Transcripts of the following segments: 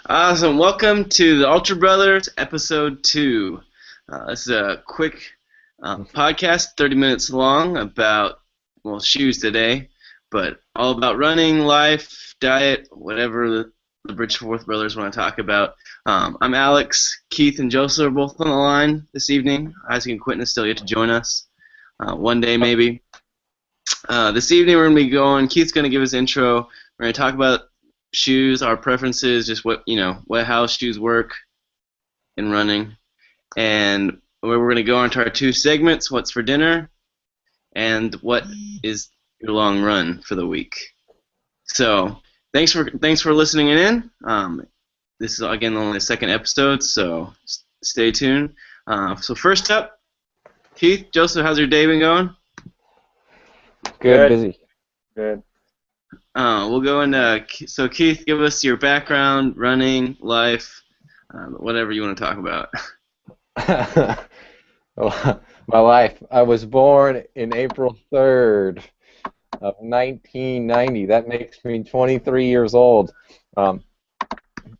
Awesome. Welcome to the Ultra Brothers, episode 2. This is a quick podcast, 30 minutes long, about, shoes today, but all about running, life, diet, whatever the Bridgeforth brothers want to talk about. I'm Alex. Keith and Joseph are both on the line this evening. Isaac and Quentin is still yet to join us. One day, maybe. This evening, we're going to be going, Keith's going to give his intro. We're going to talk about shoes, our preferences, just how shoes work in running, and we're going to go on to our 2 segments: what's for dinner, and what is your long run for the week. So thanks for listening in. This is again only the second episode, so stay tuned. So first up, Keith, Joseph, how's your day been going? Good, busy. Good. We'll go into, so Keith, give us your background, running, life, whatever you want to talk about. Well, my life. I was born in April 3rd of 1990. That makes me 23 years old. But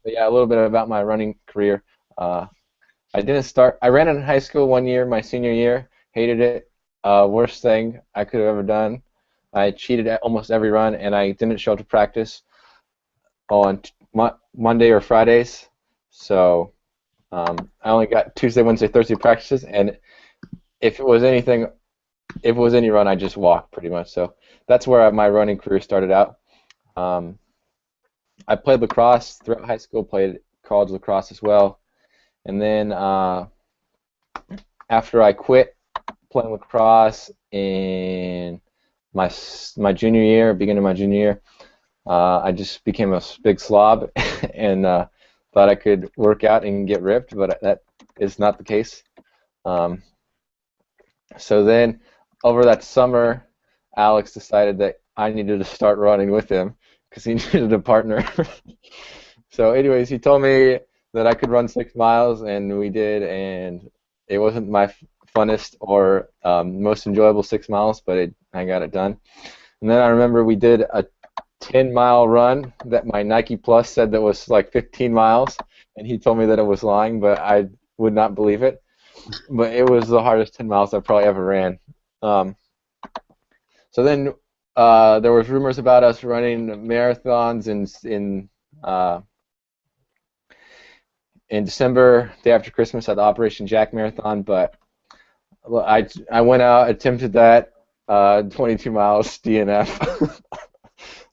yeah, a little bit about my running career. I ran in high school one year, my senior year. Hated it. Worst thing I could have ever done. I cheated at almost every run, and I didn't show up to practice on Monday or Fridays. So I only got Tuesday, Wednesday, Thursday practices, and if it was any run, I just walked pretty much. So that's where my running career started out. I played lacrosse throughout high school, played college lacrosse as well, and then after I quit playing lacrosse in my junior year, beginning of my junior year, I just became a big slob and thought I could work out and get ripped, but that is not the case. So then, over that summer, Alex decided that I needed to start running with him because he needed a partner. So anyways, he told me that I could run 6 miles, and we did, and it wasn't my funnest or most enjoyable 6 miles, but I got it done. And then I remember we did a 10-mile run that my Nike Plus said that was like 15 miles, and he told me that it was lying, but I would not believe it. But it was the hardest 10 miles I probably ever ran. So then there was rumors about us running marathons in December, day after Christmas, at the Operation Jack Marathon, but I went out, attempted that, 22 miles DNF.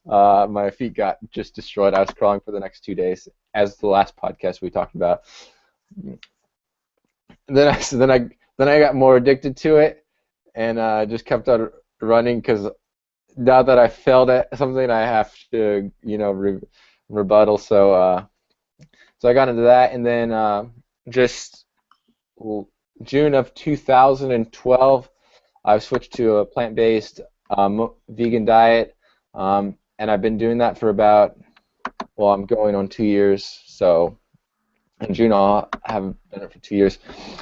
My feet got just destroyed. I was crawling for the next 2 days, as the last podcast we talked about. Then I got more addicted to it, and just kept on running because now that I failed at something, I have to rebuttal. So I got into that, and then just June of 2012, I switched to a plant-based vegan diet, and I've been doing that for I'm going on 2 years, so in June I'll have done it for 2 years.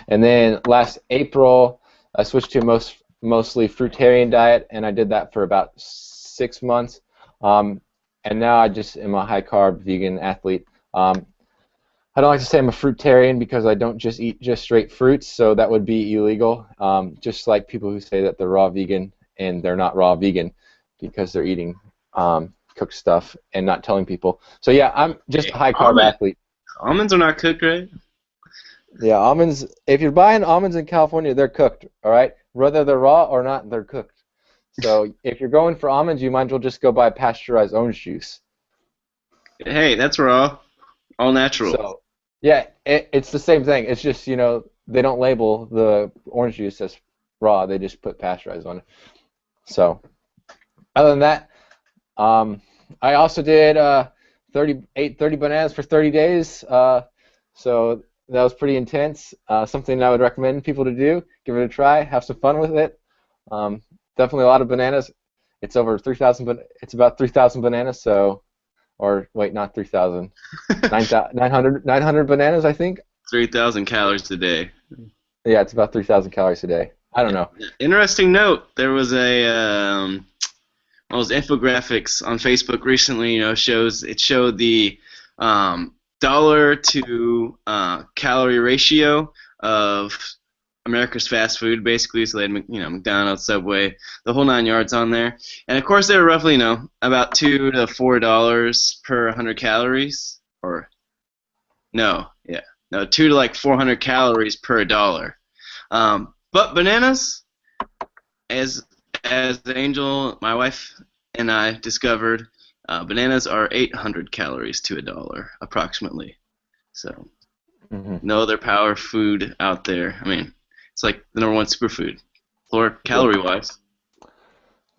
And then last April, I switched to a mostly fruitarian diet, and I did that for about 6 months, and now I just am a high-carb vegan athlete. I don't like to say I'm a fruitarian because I don't just eat just straight fruits, so that would be illegal. Just like people who say that they're raw vegan and they're not raw vegan because they're eating cooked stuff and not telling people. So yeah, I'm just a high carb athlete. Almonds are not cooked, right? Yeah, almonds. If you're buying almonds in California, they're cooked. All right, whether they're raw or not, they're cooked. So if you're going for almonds, you might as well just go buy pasteurized orange juice. Hey, that's raw, all natural. So, yeah, it's the same thing. It's just, they don't label the orange juice as raw. They just put pasteurized on it. So, other than that, I also did 30 bananas for 30 days. So that was pretty intense. Something I would recommend people to do. Give it a try. Have some fun with it. Definitely a lot of bananas. It's over 3,000. But it's about 3,000 bananas. So. Or wait, not 3,000. 900 bananas, I think. 3,000 calories a day. Yeah, it's about 3,000 calories a day. I don't know. Interesting note. There was one of those infographics on Facebook recently. It showed the dollar to calorie ratio of America's fast food, basically. So they had, McDonald's, Subway, the whole 9 yards on there. And of course, they were roughly, about $2 to $4 per 100 calories, or no, yeah, no, 2 to like 400 calories per dollar. But bananas, as Angel, my wife, and I discovered, bananas are 800 calories to a dollar, approximately. So no other power food out there. I mean, it's like the number one superfood, calorie-wise.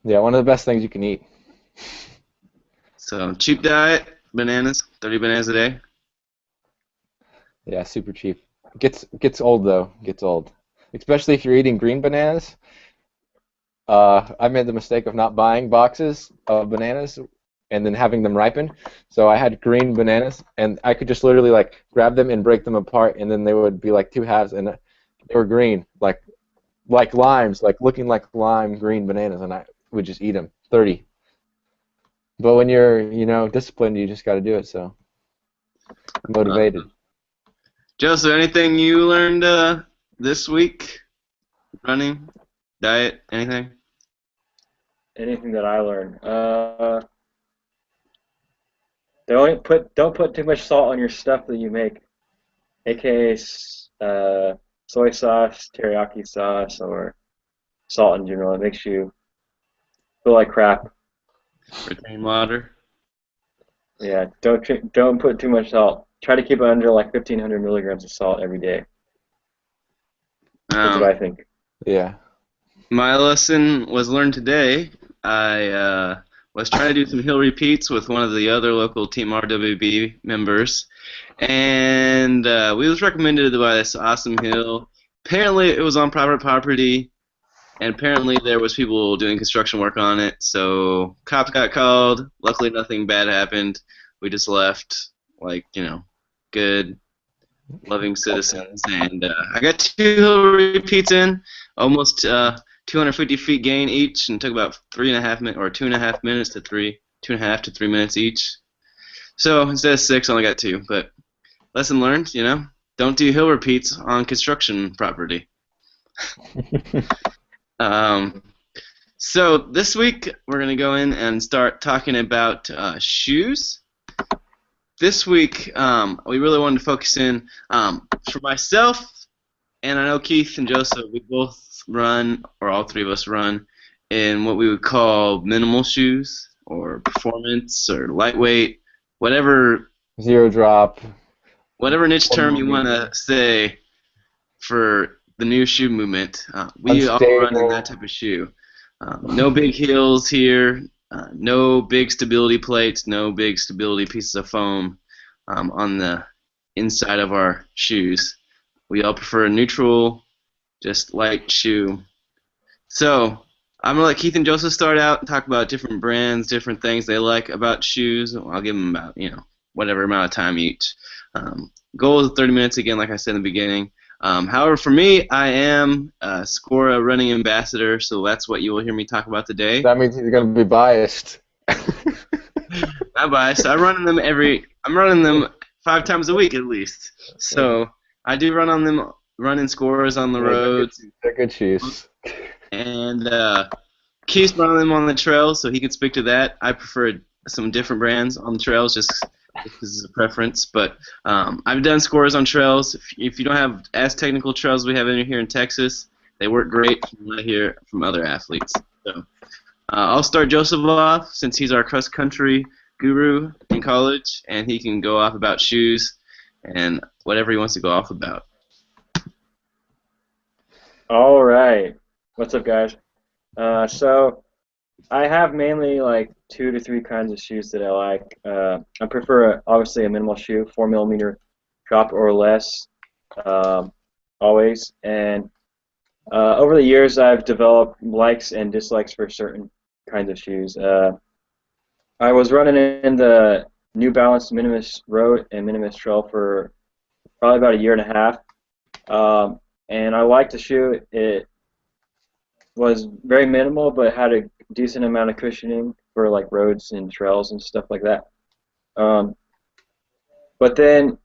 Yeah, one of the best things you can eat. So cheap diet, bananas, 30 bananas a day. Yeah, super cheap. Gets old though. Gets old, especially if you're eating green bananas. I made the mistake of not buying boxes of bananas and then having them ripen. So I had green bananas, and I could just literally like grab them and break them apart, and then they would be like two halves, and they were green, like limes, like looking like lime green bananas, and I would just eat them. 30. But when you're, disciplined, you just got to do it. So motivated. Joseph, anything you learned this week? Running, diet, anything? Anything that I learned? Don't put too much salt on your stuff that you make, aka soy sauce, teriyaki sauce, or salt in general. It makes you feel like crap. Retain water. Yeah, don't put too much salt. Try to keep it under like 1,500 milligrams of salt every day. That's what I think. Yeah. My lesson was learned today. I was trying to do some hill repeats with one of the other local Team RWB members, and we was recommended by this awesome hill. Apparently, it was on private property, and apparently there was people doing construction work on it. So cops got called. Luckily, nothing bad happened. We just left, good, loving citizens, and I got 2 hill repeats in, almost 250 feet gain each, and took about 3.5 minutes or 2.5 minutes to 2.5 to 3 minutes each. So instead of 6, I only got 2. But lesson learned, don't do hill repeats on construction property. So this week we're gonna go in and start talking about shoes. This week we really wanted to focus in for myself, and I know Keith and Joseph, we both run, or all three of us run, in what we would call minimal shoes, or performance, or lightweight, whatever. Zero drop. Whatever niche term you want to say for the new shoe movement. We all run in that type of shoe. No big heels here, no big stability plates, no big stability pieces of foam on the inside of our shoes. We all prefer a neutral, just light shoe. So I'm going to let Keith and Joseph start out and talk about different brands, different things they like about shoes. I'll give them about, whatever amount of time each. Goal is 30 minutes again, like I said in the beginning. However, for me, I am a Skora running ambassador, so that's what you will hear me talk about today. That means you're going to be biased. Not biased. I'm running them 5 times a week at least. So I do run in Skoras on the roads. They're good shoes. And Keith's running them on the trails, so he can speak to that. I prefer some different brands on the trails, just this is a preference. But I've done Skoras on trails. If you don't have as technical trails we have here in Texas, they work great from what I hear from other athletes. So I'll start Joseph off, since he's our cross-country guru in college, and he can go off about shoes and whatever he wants to go off about. All right. What's up, guys? So I have mainly like 2 to 3 kinds of shoes that I like. I prefer obviously a minimal shoe, 4mm drop or less, always. And over the years, I've developed likes and dislikes for certain kinds of shoes. I was running in the New Balance Minimus Road and Minimus Trail for probably about 1.5 years. And I liked the shoe. It was very minimal, but had a decent amount of cushioning for like roads and trails and stuff like that. But then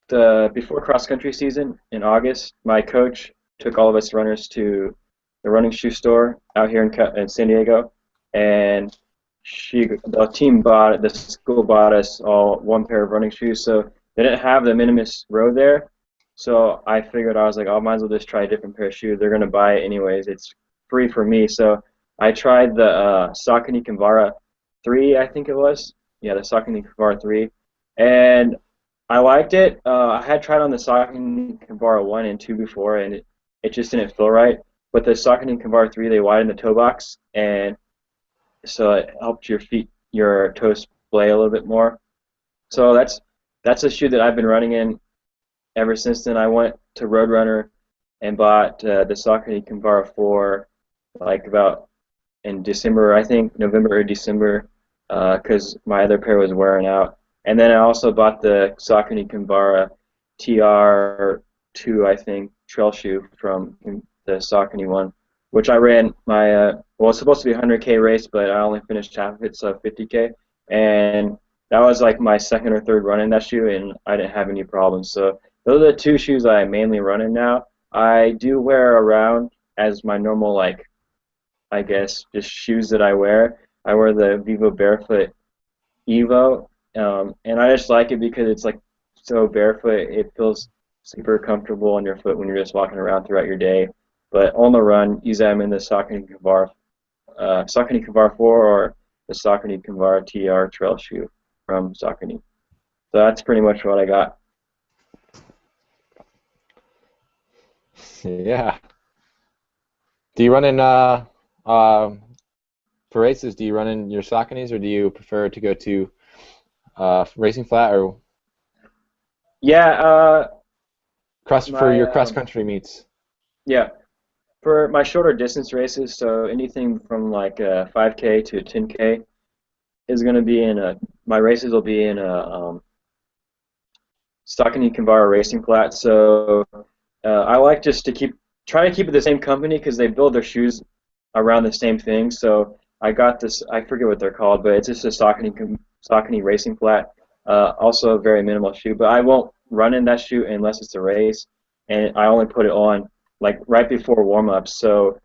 before cross country season in August, my coach took all of us runners to the running shoe store out here in San Diego, and the school bought us all one pair of running shoes. So they didn't have the Minimus Row there, so I figured I was like, oh, I might as well just try a different pair of shoes. They're gonna buy it anyways. It's free for me. So I tried the Saucony Kinvara 3, I think it was. Yeah, the Saucony Kinvara 3, and I liked it. I had tried on the Saucony Kinvara 1 and 2 before, and it just didn't feel right. But the Saucony Kinvara 3, they widened the toe box, and so it helped your toes splay a little bit more. So that's a shoe that I've been running in ever since then. I went to Roadrunner and bought the Saucony Kinvara 4, like about in December, I think, November or December, because my other pair was wearing out. And then I also bought the Saucony Kinvara TR2, I think, trail shoe from the Saucony one, which I ran my, well, it's supposed to be a 100K race, but I only finished half of it, so 50K. And that was like my second or third run in that shoe, and I didn't have any problems. So those are the two shoes I mainly run in now. I do wear around as my normal, like, I guess, just shoes that I wear. I wear the Vivo Barefoot Evo, and I just like it because it's like so barefoot. It feels super comfortable on your foot when you're just walking around throughout your day. But on the run, usually I'm in the Saucony Kinvara 4 or the Saucony Kinvara TR trail shoe from Saucony. So that's pretty much what I got. Yeah. Do you run in for races? Do you run in your Sauconys, or do you prefer to go to racing flat or Yeah. for your cross country meets? Yeah. For my shorter distance races, so anything from like 5K to 10K is going to be my races will be in a Saucony Kinvara racing flat. So I like just to try to keep it the same company because they build their shoes around the same thing. So I got this, I forget what they're called, but it's just a Saucony racing flat. Also a very minimal shoe, but I won't run in that shoe unless it's a race, and I only put it on like right before warm-ups. So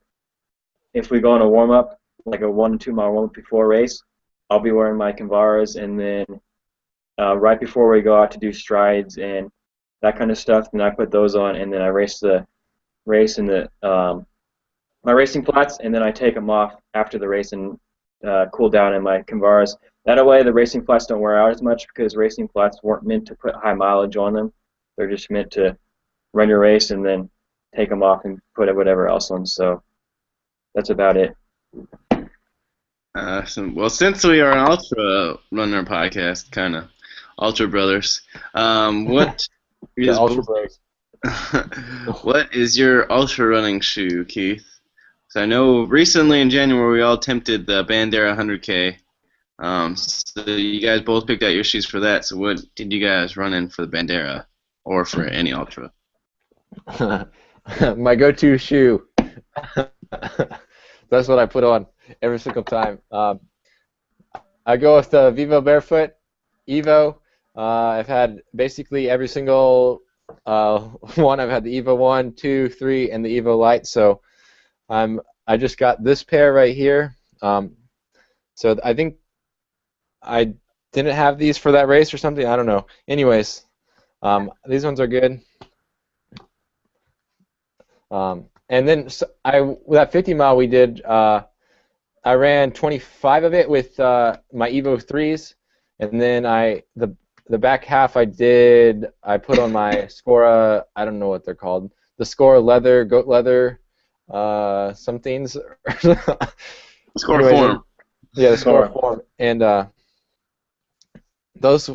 if we go on a warm-up, like a 1 to 2 mile warm-up before a race, I'll be wearing my Kinvaras, and then right before we go out to do strides and that kind of stuff, then I put those on, and then I race in the my racing flats, and then I take them off after the race and cool down in my Kinvaras. That way the racing flats don't wear out as much because racing flats weren't meant to put high mileage on them. They're just meant to run your race and then take them off and put whatever else on. So that's about it. Well, since we are an ultra runner podcast, kind of ultra brothers, what is ultra brothers. what is your ultra running shoe, Keith? So I know recently in January we all attempted the Bandera 100K. So you guys both picked out your shoes for that. So what did you guys run in for the Bandera or for any ultra? My go-to shoe. That's what I put on every single time. I go with the Vivo Barefoot Evo. I've had basically every single one. I've had the Evo 1, 2, 3, and the Evo Lite. So I just got this pair right here. So I think I didn't have these for that race or something. I don't know. Anyways, these ones are good. And then that 50 mile we did, I ran 25 of it with my Evo 3s, and then the back half I put on my Scora, I don't know what they're called, the Scora leather, goat leather, some things. Scora form. Yeah, the Scora form, and those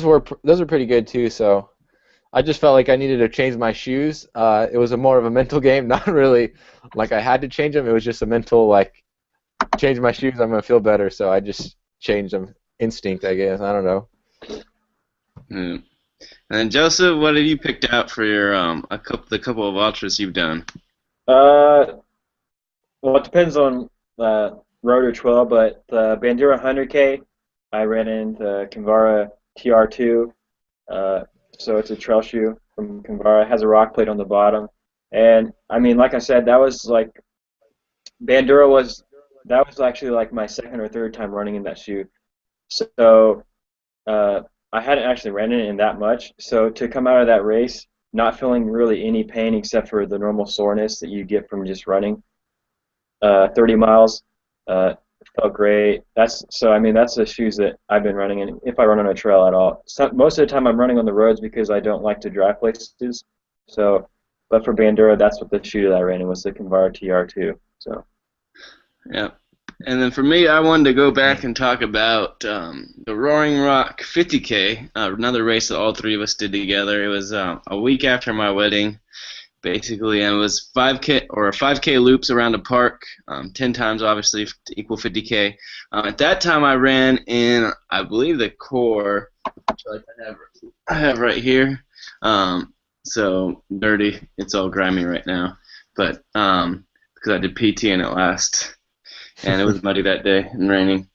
were pretty good too. So I just felt like I needed to change my shoes. It was more of a mental game, not really like I had to change them. It was just a mental, like, change my shoes, I'm gonna feel better. So I just changed them. Instinct, I guess. I don't know. And then Joseph, what have you picked out for your the couple of ultras you've done? Well, it depends on road or trail, but the Bandera 100K, I ran in the Kinvara TR2 So it's a trail shoe from Convara. It has a rock plate on the bottom. And I mean, like I said, that was like Bandura was that was actually like my second or third time running in that shoe. So uh, I hadn't actually ran it in that much. So to come out of that race not feeling really any pain except for the normal soreness that you get from just running 30 miles, felt great. I mean that's the shoes that I've been running in if I run on a trail at all. So, most of the time I'm running on the roads because I don't like to drive places. So, but for Bandura, that's what the shoe that I ran in was the Convara TR2. So. Yeah. And then for me, I wanted to go back and talk about the Roaring Rock 50K, another race that all three of us did together. It was a week after my wedding, basically, and it was 5K loops around a park, 10 times obviously to equal 50K. At that time, I ran in, I believe, the core, which I have right here. So dirty, it's all grimy right now, but because I did PT in it last. And it was muddy that day and raining.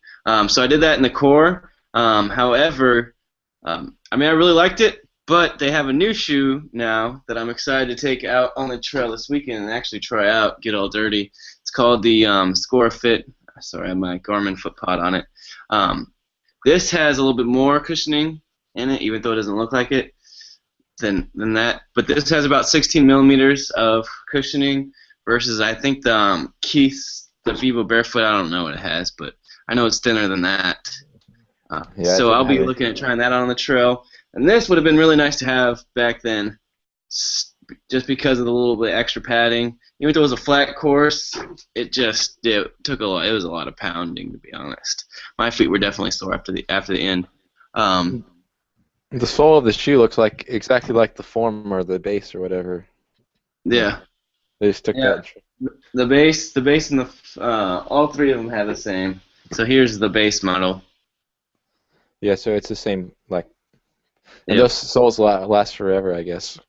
So I did that in the core. However, I mean, I really liked it, but they have a new shoe now that I'm excited to take out on the trail this weekend and actually try out, get all dirty. It's called the Score Fit. Sorry, I have my Garmin foot pod on it. This has a little bit more cushioning in it, even though it doesn't look like it, than that. But this has about 16 millimeters of cushioning versus I think the the Vivo Barefoot, I don't know what it has, but I know it's thinner than that. Yeah, So I'll be looking at trying that out on the trail. And this would have been really nice to have back then, just because of the little bit extra padding. Even though it was a flat course, it took a lot. It was a lot of pounding, to be honest. My feet were definitely sore after the end. The sole of the shoe looks like exactly like the form or the base or whatever. Yeah. They just took that. The base, and all three of them have the same. So here's the base model. Yeah, so it's the same, like, and those soles last forever, I guess.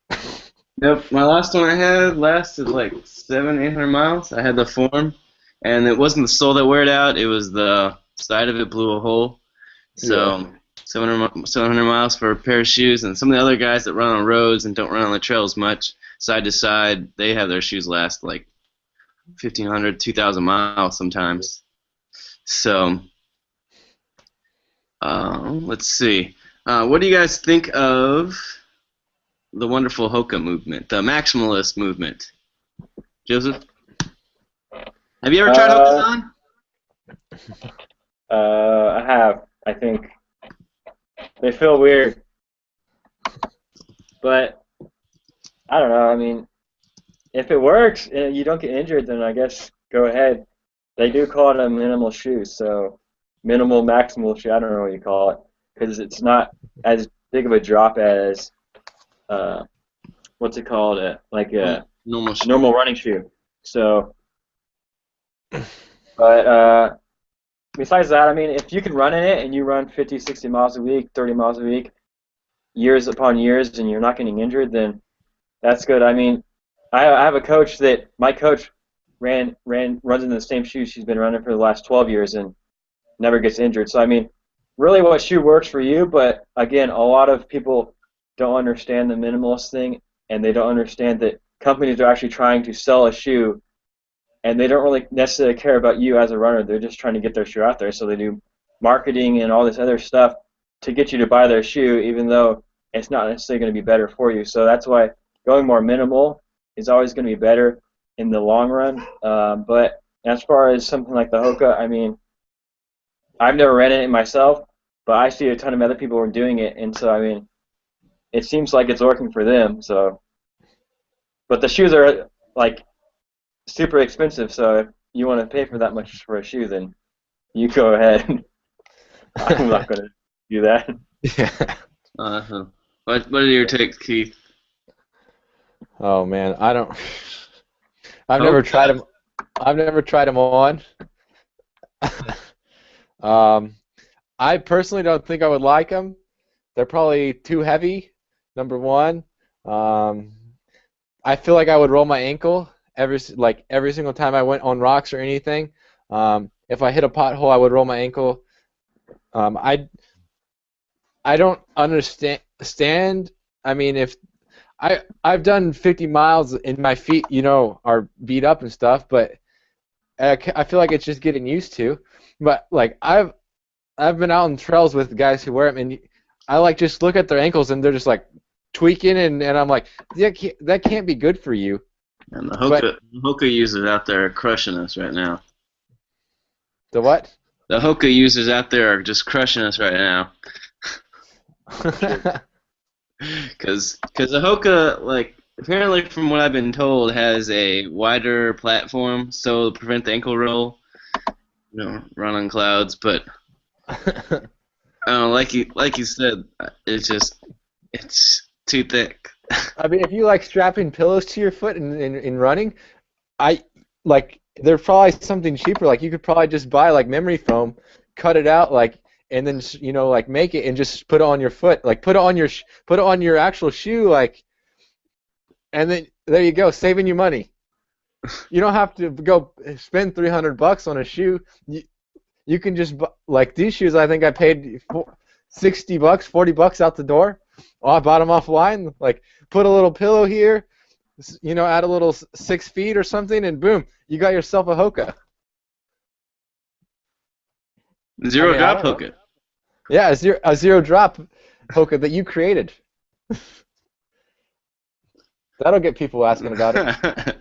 Yep, my last one I had lasted like 800 miles. I had the form, and it wasn't the sole that wore it out, it was the side of it blew a hole. So 700 miles for a pair of shoes, and some of the other guys that run on roads and don't run on the trails much, side to side, they have their shoes last like 1,500, 2,000 miles sometimes. So, let's see. What do you guys think of the wonderful Hoka movement, the maximalist movement? Joseph? Have you ever tried Hoka's on? I have. I think they feel weird. But, I don't know. I mean, if it works and you don't get injured, then I guess go ahead. They do call it a minimal shoe, so minimal, maximal shoe. I don't know what you call it because it's not as big of a drop as what's it called? Like a normal running shoe. So, but besides that, I mean, if you can run in it and you run 50, 60 miles a week, 30 miles a week, years upon years, and you're not getting injured, then that's good. I mean, I have a coach that my coach runs in the same shoes she's been running for the last 12 years and never gets injured. So I mean, really, what shoe works for you? But again, a lot of people don't understand the minimalist thing, and they don't understand that companies are actually trying to sell a shoe, and they don't really necessarily care about you as a runner. They're just trying to get their shoe out there. So they do marketing and all this other stuff to get you to buy their shoe, even though it's not necessarily going to be better for you. So that's why going more minimal is always going to be better in the long run. But as far as something like the Hoka, I mean, I've never ran it myself, but I see a ton of other people who are doing it, and so I mean, it seems like it's working for them. So, but the shoes are like super expensive. So if you want to pay for that much for a shoe, then you go ahead. I'm not going to do that. Yeah. Awesome. What are your takes, Keith? Oh man, I've never tried them. I've never tried them on. I personally don't think I would like them. They're probably too heavy. Number one, I feel like I would roll my ankle every single time I went on rocks or anything. If I hit a pothole, I would roll my ankle. I don't understand. I mean, if I've done 50 miles and my feet, are beat up and stuff, but I feel like it's just getting used to. But like I've been out on trails with guys who wear them, and I like just look at their ankles and they're just like tweaking, and I'm like, that can't be good for you. And the But Hoka users out there are crushing us right now. the what? The Hoka users out there are just crushing us right now. Because the Hoka, like, apparently from what I've been told, has a wider platform, so to prevent the ankle roll, run on clouds. But like you said, it's too thick. I mean, if you like strapping pillows to your foot in running, there's probably something cheaper. Like you could probably just buy like memory foam, cut it out, like, and then like make it and just put it on your foot, like put it on your actual shoe, like, and then there you go, saving you money. You don't have to go spend $300 on a shoe. You can just like these shoes. I think I paid $60, $40 out the door. Oh, I bought them offline. Like, put a little pillow here, add a little 6 feet or something, and boom, you got yourself a Hoka. Zero drop Hoka. Yeah, a zero drop Hoka that you created. That'll get people asking about it.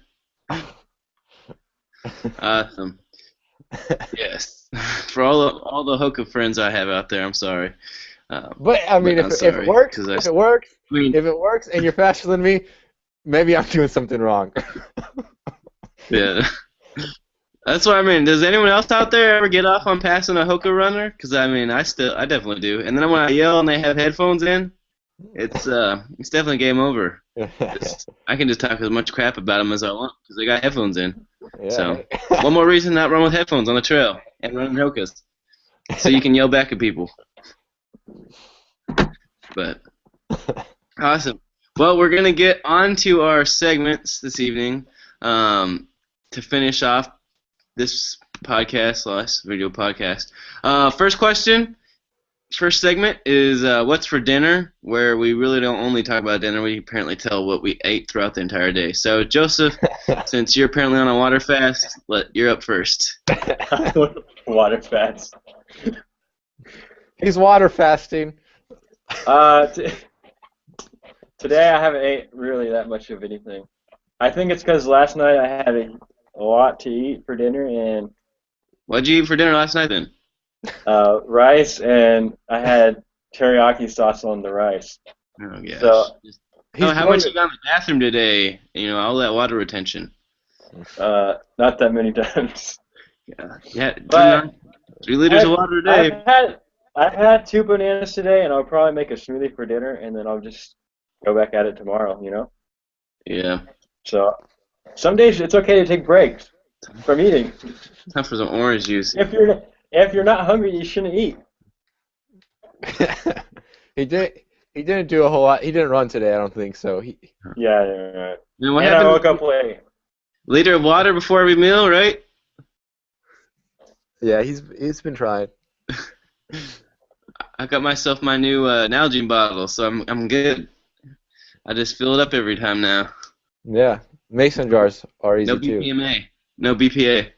Awesome. Yes. For all the Hoka friends I have out there, I'm sorry. But I mean, if it works, and you're faster than me, maybe I'm doing something wrong. Yeah. That's what I mean. Does anyone else out there ever get off on passing a Hoka runner? Because I mean, I definitely do. And then when I yell and they have headphones in, it's definitely game over. I can just talk as much crap about them as I want because they got headphones in. Yeah. So one more reason not run with headphones on the trail and run in Hokas, so you can yell back at people. But awesome. Well, we're gonna get on to our segments this evening to finish off this podcast / video podcast. First segment is what's for dinner, where we really don't only talk about dinner. We apparently tell what we ate throughout the entire day. So, Joseph, since you're apparently on a water fast, you're up first. Water fast. He's water fasting. Today I haven't ate really that much of anything. I think it's because last night I had a lot to eat for dinner, and What'd you eat for dinner last night then? rice, and I had teriyaki sauce on the rice. Oh gosh. So how much you got in the bathroom today? All that water retention. not that many times. Yeah. But 3 liters of water a day. I've had 2 bananas today, and I'll probably make a smoothie for dinner, and then I'll just go back at it tomorrow. Yeah. So some days it's okay to take breaks from eating. Time for some orange juice. If you're not hungry, you shouldn't eat. He didn't do a whole lot. He didn't run today, I don't think so. Yeah, right. And I woke up late. Liter of water before every meal, right? Yeah, he's been trying. I got myself my new Nalgene bottle, so I'm good. I just fill it up every time now. Yeah, mason jars are easy No too. BPMA, no BPA.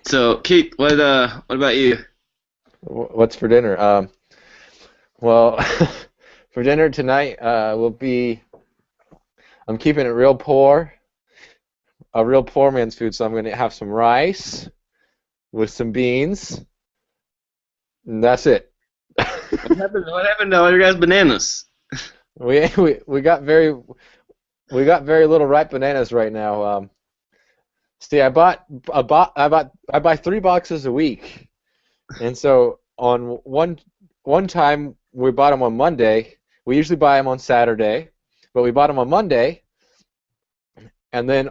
So Keith, what about you? What's for dinner? Well, for dinner tonight will be. I'm keeping it real poor. A real poor man's food, so I'm going to have some rice with some beans, and that's it. What happened to all your guys' bananas? We got very little ripe bananas right now. See, I buy 3 boxes a week, and so on one time we bought them on Monday. We usually buy them on Saturday, but we bought them on Monday, and then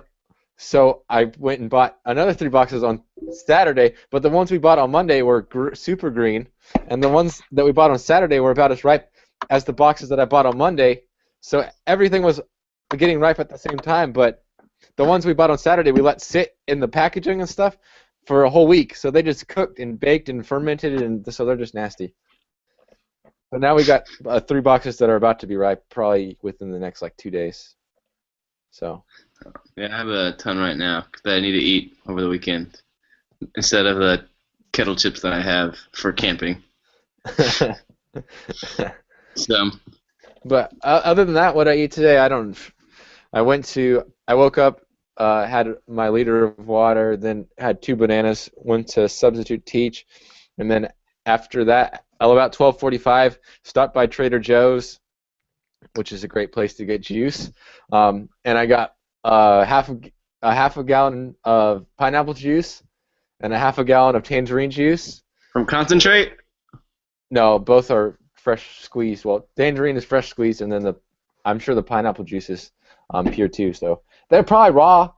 so I went and bought another 3 boxes on Saturday. But the ones we bought on Monday were super green, and the ones that we bought on Saturday were about as ripe as the boxes that I bought on Monday. So everything was getting ripe at the same time, but the ones we bought on Saturday we let sit in the packaging and stuff for a whole week. So they just cooked and baked and fermented, and so they're just nasty. So now we got 3 boxes that are about to be ripe, probably within the next like 2 days. So. Yeah, I have a ton right now that I need to eat over the weekend instead of the kettle chips that I have for camping. So. But other than that, what I eat today, I don't. I woke up, had my liter of water, then had 2 bananas, went to substitute teach, and then after that, about 12:45, stopped by Trader Joe's, which is a great place to get juice, and I got half a gallon of pineapple juice and a half a gallon of tangerine juice. From concentrate? No, both are fresh squeezed. Well, tangerine is fresh squeezed, and then I'm sure the pineapple juice is pure too. So they're probably raw.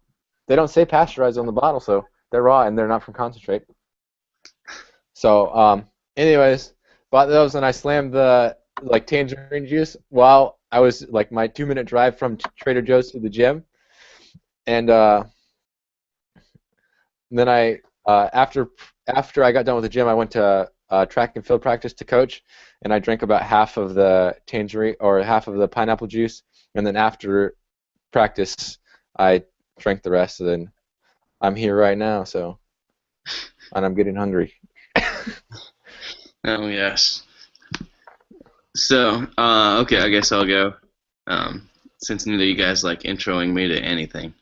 They don't say pasteurized on the bottle, so they're raw and they're not from concentrate. So, anyways, bought those and I slammed the tangerine juice while I was my 2-minute drive from Trader Joe's to the gym, and then I after I got done with the gym, I went to track and field practice to coach, and I drank about half of the tangerine or half of the pineapple juice, and then after practice I drank the rest, and then I'm here right now, so, and I'm getting hungry. Oh yes. So okay, I guess I'll go. Since neither of you guys like introing me to anything.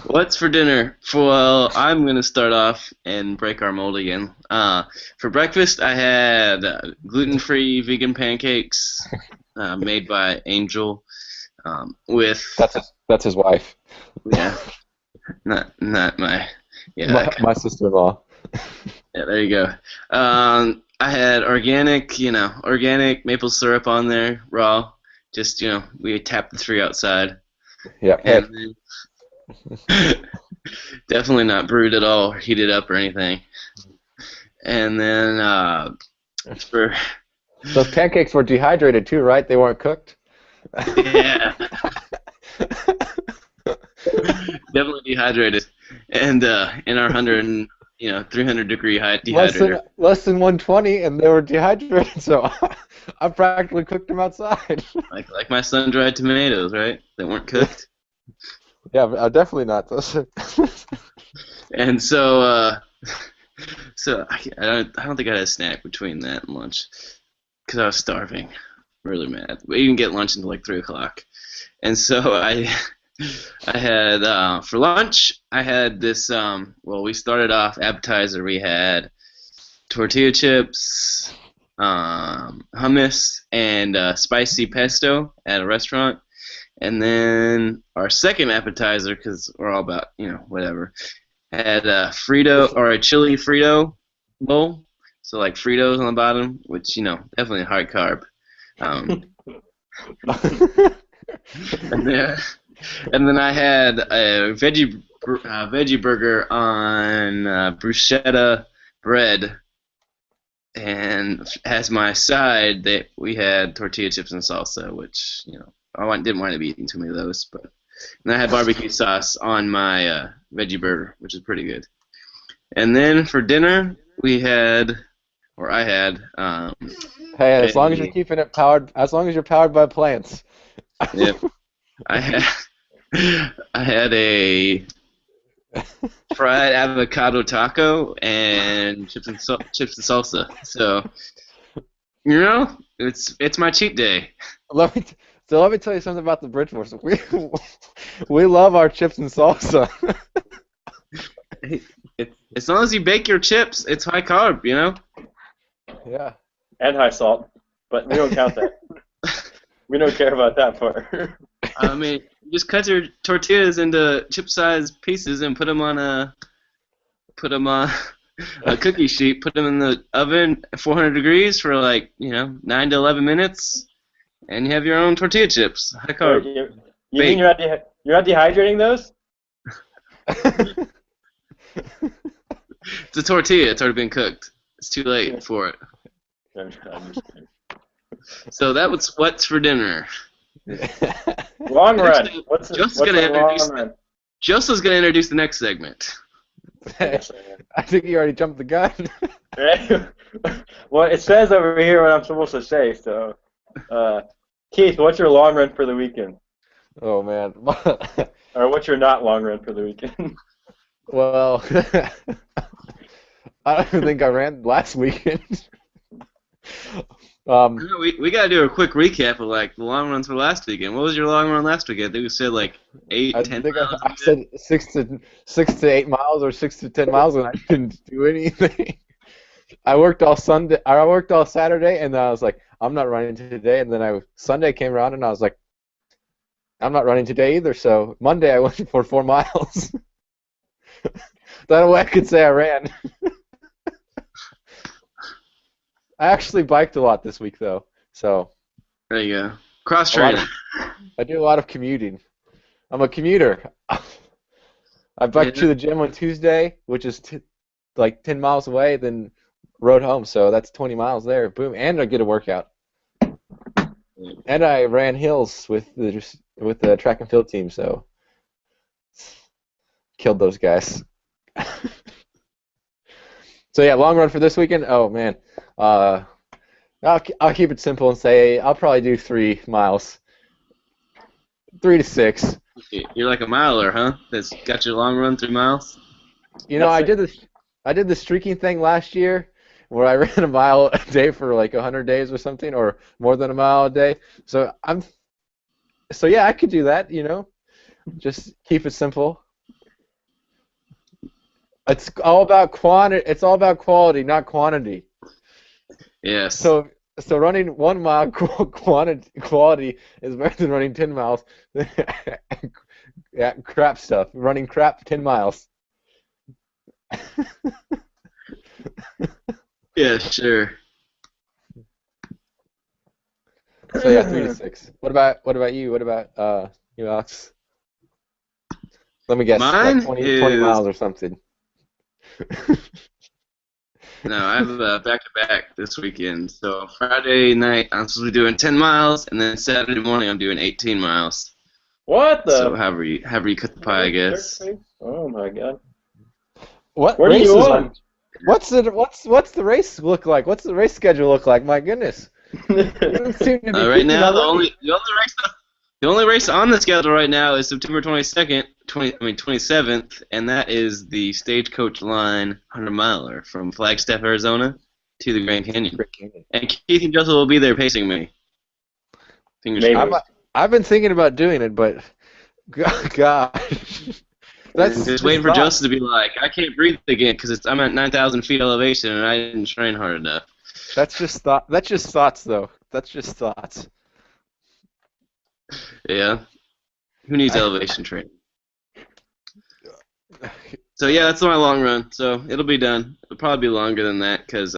What's for dinner? Well, I'm going to start off and break our mold again. For breakfast, I had gluten-free vegan pancakes made by Angel with... That's his wife. Yeah. Not my... Yeah, my sister-in-law. Yeah, there you go. I had organic maple syrup on there, raw. Just, we tapped the tree outside. Yeah. And definitely not brewed at all, or heated up or anything. And then for those pancakes were dehydrated too, right? They weren't cooked. Yeah. Definitely dehydrated, and in our 300-degree dehydrator. Less than 120, and they were dehydrated. So I practically cooked them outside. Like my sun-dried tomatoes, right? They weren't cooked. Yeah, definitely not. And so I don't think I had a snack between that and lunch because I was starving, really mad. We didn't get lunch until 3 o'clock, and so I had for lunch I had this. We started off appetizer. We had tortilla chips, hummus, and spicy pesto at a restaurant. And then our second appetizer, because we're all about, whatever, had a Frito or a chili Frito bowl. So Fritos on the bottom, which, definitely high carb. And then I had a veggie burger on bruschetta bread. And as my side, we had tortilla chips and salsa, which, I didn't want to be eating too many of those, but and I had barbecue sauce on my veggie burger, which is pretty good. And then for dinner, I had. Hey, as long as you're keeping it powered, as long as you're powered by plants. Yep. I had a fried avocado taco and chips and salsa. So, it's my cheat day. Let me tell you something about the Bridgeforths. We love our chips and salsa. As long as you bake your chips, it's high carb, Yeah. And high salt, but we don't count that. We don't care about that part. I mean, you just cut your tortillas into chip-sized pieces and put them on a cookie sheet. Put them in the oven at 400 degrees for 9 to 11 minutes. And you have your own tortilla chips. High carb. You mean you're not dehydrating those? It's a tortilla. It's already been cooked. It's too late for it. I'm just kidding. So that was what's for dinner. Long run. What's Joseph's the going long run? Joseph's going to introduce the next segment. I think you already jumped the gun. Well, it says over here what I'm supposed to say. So, Keith, what's your long run for the weekend, Oh man. or what's your not long run for the weekend? Well, I don't even think I ran last weekend. Um, We gotta do a quick recap of like the long runs for last weekend. What was your long run last weekend? I think we said like 8, I 10 think miles. I said 6 to 8 miles or 6 to 10 miles, and I didn't do anything. I worked all Sunday. I worked all Saturday, and then I was like, I'm not running today. And then Sunday came around, and I was like, I'm not running today either. So Monday I went for 4 miles. That way I could say I ran. I actually biked a lot this week though, so There you go. Cross training. I do a lot of commuting. I'm a commuter. I biked to the gym on Tuesday, which is like 10 miles away, then rode home, so that's 20 miles there. Boom, and I get a workout. And I ran hills with the track and field team, so killed those guys. So yeah, long run for this weekend. Oh man, I'll keep it simple and say I'll probably do 3 miles, 3 to 6. You're like a miler, huh? That's got your long run 3 miles. You know, I did the streaking thing last year, where I ran a mile a day for like 100 days or something, or more than a mile a day. So yeah, I could do that. You know, just keep it simple. It's all about quantity. It's all about quality, not quantity. Yes. So running 1 mile quality is better than running 10 miles. Yeah, crap stuff. Running crap 10 miles. Yeah, sure. So yeah, 3 to 6. What about you? What about you, Alex? Let me guess. Mine like 20 is miles or something. No, I have a back-to-back this weekend. So Friday night I'm supposed to be doing 10 miles, and then Saturday morning I'm doing 18 miles. What the? So however you cut the pie, I guess. Oh my god. What Where are races you on? What's the race look like? What's the race schedule look like? My goodness. You don't seem to be Right now, already. the only race on the schedule right now is September 27th, and that is the Stagecoach Line 100 miler from Flagstaff, Arizona, to the Grand Canyon. And Keith and Joseph will be there pacing me. Fingers Maybe. crossed. I've been thinking about doing it, but gosh. That's just waiting for Joseph to be like, I can't breathe again because I'm at 9,000 feet elevation and I didn't train hard enough. That's just thoughts, though. That's just thoughts. Yeah. Who needs elevation training? So yeah, that's my long run. So it'll be done. It'll probably be longer than that because